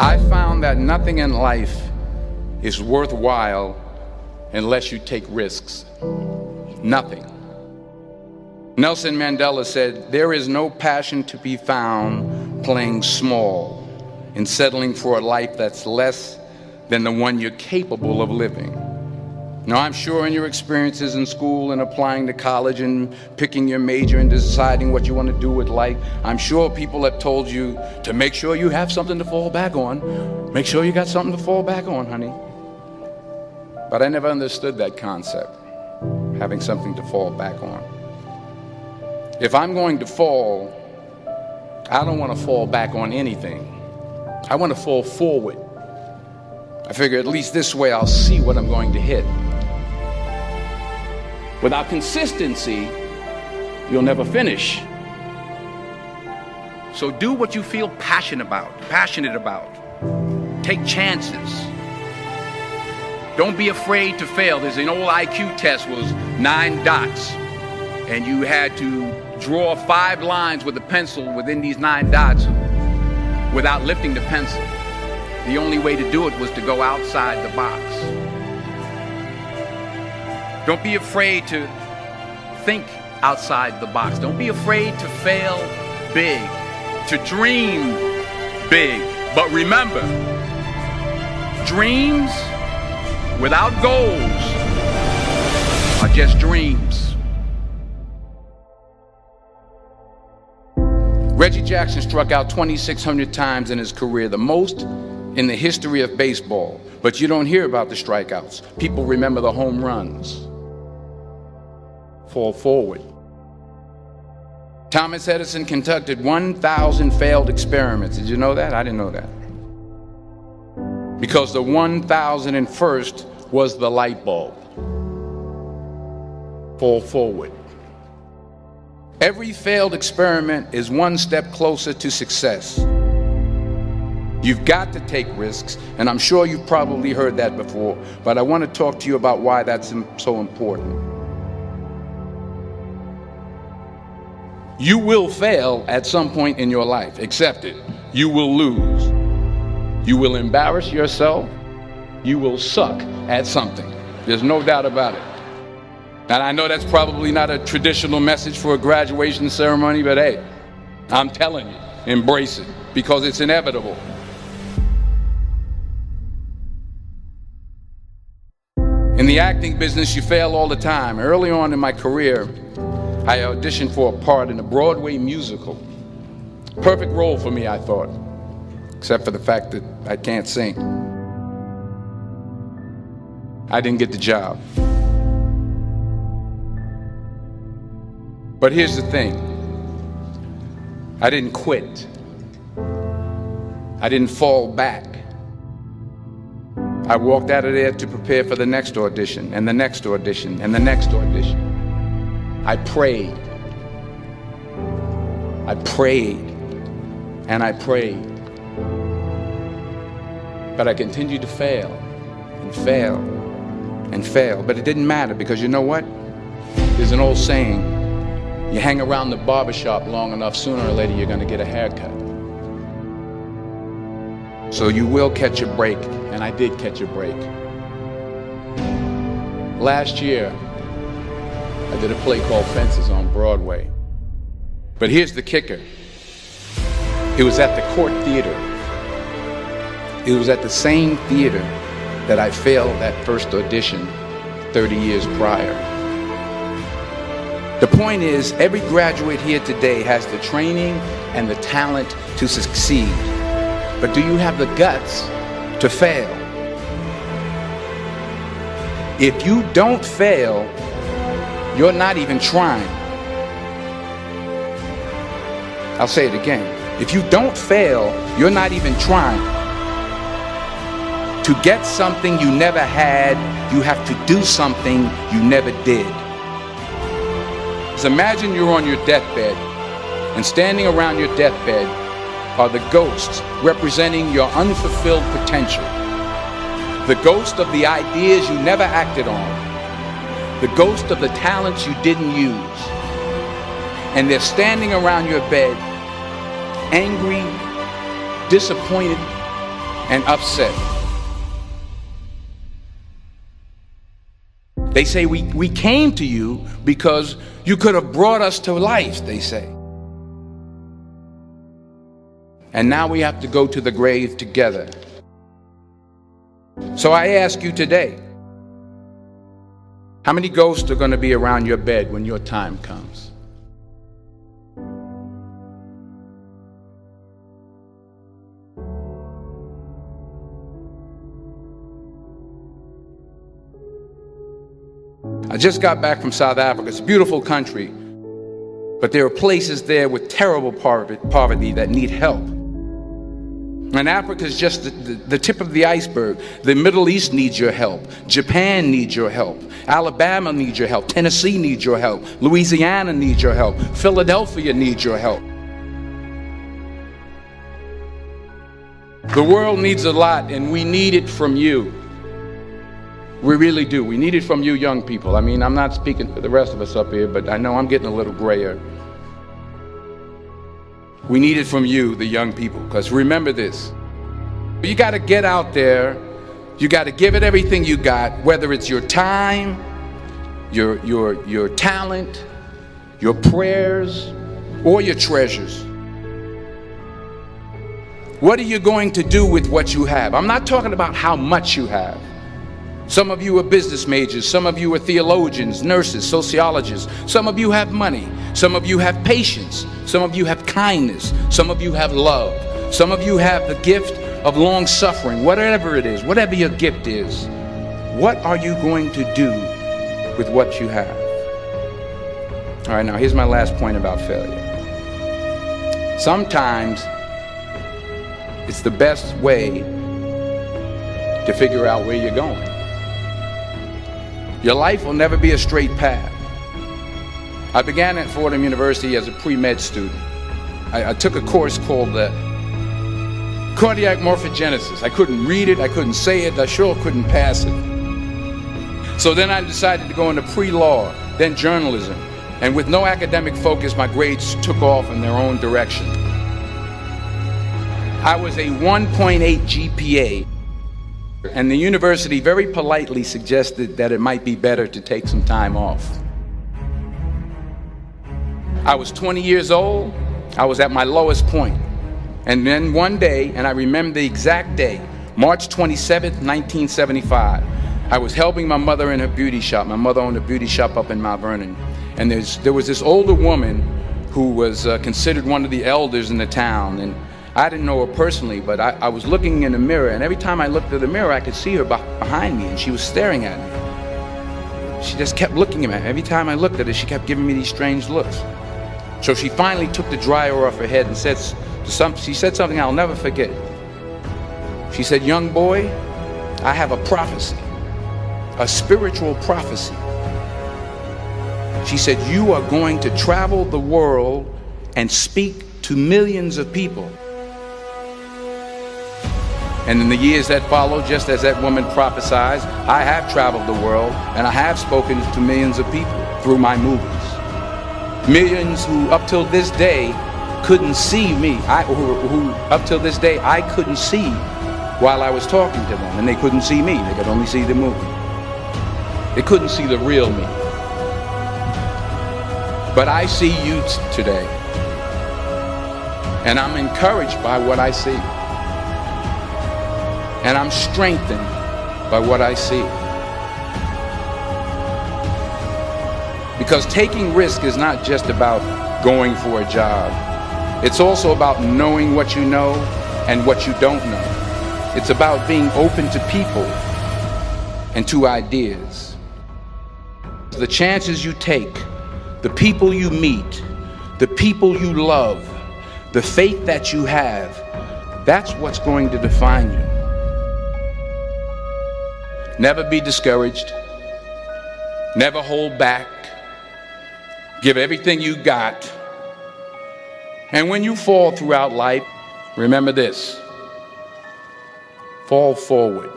I found that nothing in life is worthwhile unless you take risks. Nothing. Nelson Mandela said, "There is no passion to be found playing small and settling for a life that's less than the one you're capable of living." Now, I'm sure in your experiences in school and applying to college and picking your major and deciding what you want to do with life, I'm sure people have told you to make sure you have something to fall back on. Make sure you got something to fall back on, honey. But I never understood that concept, having something to fall back on. If I'm going to fall, I don't want to fall back on anything. I want to fall forward. I figure at least this way I'll see what I'm going to hit. Without consistency, you'll never finish. So do what you feel passionate about. Take chances. Don't be afraid to fail. There's an old IQ test, was 9 dots, and you had to draw 5 lines with a pencil within these 9 dots without lifting the pencil. The only way to do it was to go outside the box. Don't be afraid to think outside the box. Don't be afraid to fail big, to dream big. But remember, dreams without goals are just dreams. Reggie Jackson struck out 2,600 times in his career, the most in the history of baseball. But you don't hear about the strikeouts. People remember the home runs. Fall forward. Thomas Edison conducted 1,000 failed experiments. Did you know that? I didn't know that. Because the 1,001st was the light bulb. Fall forward. Every failed experiment is one step closer to success. You've got to take risks, and I'm sure you've probably heard that before, but I want to talk to you about why that's so important. You will fail at some point in your life. Accept it. You will lose. You will embarrass yourself. You will suck at something. There's no doubt about it. And I know that's probably not a traditional message for a graduation ceremony, but hey, I'm telling you, embrace it, because it's inevitable. In the acting business, you fail all the time. Early on in my career, I auditioned for a part in a Broadway musical. Perfect role for me, I thought, except for the fact that I can't sing. I didn't get the job. But here's the thing. I didn't quit. I didn't fall back. I walked out of there to prepare for the next audition, and the next audition, and the next audition. I prayed. I prayed. And I prayed. But I continued to fail, and fail, and fail. But it didn't matter, because you know what? There's an old saying, you hang around the barbershop long enough, sooner or later you're going to get a haircut. So you will catch a break, and I did catch a break. Last year, I did a play called Fences on Broadway. But here's the kicker. It was at the Court Theater. It was at the same theater that I failed that first audition 30 years prior. The point is, every graduate here today has the training and the talent to succeed. But do you have the guts to fail? If you don't fail, you're not even trying. I'll say it again. If you don't fail, you're not even trying. To get something you never had, you have to do something you never did. So imagine you're on your deathbed, and standing around your deathbed are the ghosts representing your unfulfilled potential. The ghost of the ideas you never acted on. The ghost of the talents you didn't use. And they're standing around your bed, angry, disappointed, and upset. They say we came to you because you could have brought us to life, they say. And now we have to go to the grave together. So I ask you today, how many ghosts are going to be around your bed when your time comes? I just got back from South Africa. It's a beautiful country, but there are places there with terrible poverty that need help. And Africa is just the tip of the iceberg. The Middle East needs your help. Japan needs your help. Alabama needs your help. Tennessee needs your help. Louisiana needs your help. Philadelphia needs your help. The world needs a lot, and we need it from you. We really do. We need it from you young people. I mean, I'm not speaking for the rest of us up here, but I know I'm getting a little grayer. We need it from you, the young people, because remember this. You got to get out there. You got to give it everything you got, whether it's your time, your talent, your prayers, or your treasures. What are you going to do with what you have? I'm not talking about how much you have. Some of you are business majors. Some of you are theologians, nurses, sociologists. Some of you have money. Some of you have patience. Some of you have kindness. Some of you have love. Some of you have the gift of long suffering. Whatever it is, whatever your gift is, what are you going to do with what you have? All right, now here's my last point about failure. Sometimes it's the best way to figure out where you're going. Your life will never be a straight path. I began at Fordham University as a pre-med student. I took a course called cardiac morphogenesis. I couldn't read it, I couldn't say it, I sure couldn't pass it. So then I decided to go into pre-law, then journalism. And with no academic focus, my grades took off in their own direction. I was a 1.8 GPA. And the university very politely suggested that it might be better to take some time off. I was 20 years old. I was at my lowest point. And then one day, and I remember the exact day, March 27th, 1975, I was helping my mother in her beauty shop. My mother owned a beauty shop up in Mount Vernon. And there was this older woman who was considered one of the elders in the town. And I didn't know her personally, but I was looking in the mirror, and every time I looked at the mirror, I could see her behind me, and she was staring at me. She just kept looking at me. Every time I looked at her, she kept giving me these strange looks. So she finally took the dryer off her head and she said something I'll never forget. She said, "Young boy, I have a prophecy, a spiritual prophecy." She said, "You are going to travel the world and speak to millions of people." And in the years that followed, just as that woman prophesied, I have traveled the world and I have spoken to millions of people through my movies. Millions who up till this day couldn't see me, who up till this day I couldn't see while I was talking to them, and they couldn't see me, they could only see the movie. They couldn't see the real me. But I see you today, and I'm encouraged by what I see. And I'm strengthened by what I see. Because taking risk is not just about going for a job. It's also about knowing what you know and what you don't know. It's about being open to people and to ideas. The chances you take, the people you meet, the people you love, the faith that you have, that's what's going to define you. Never be discouraged. Never hold back. Give everything you got. And when you fall throughout life, remember this: fall forward.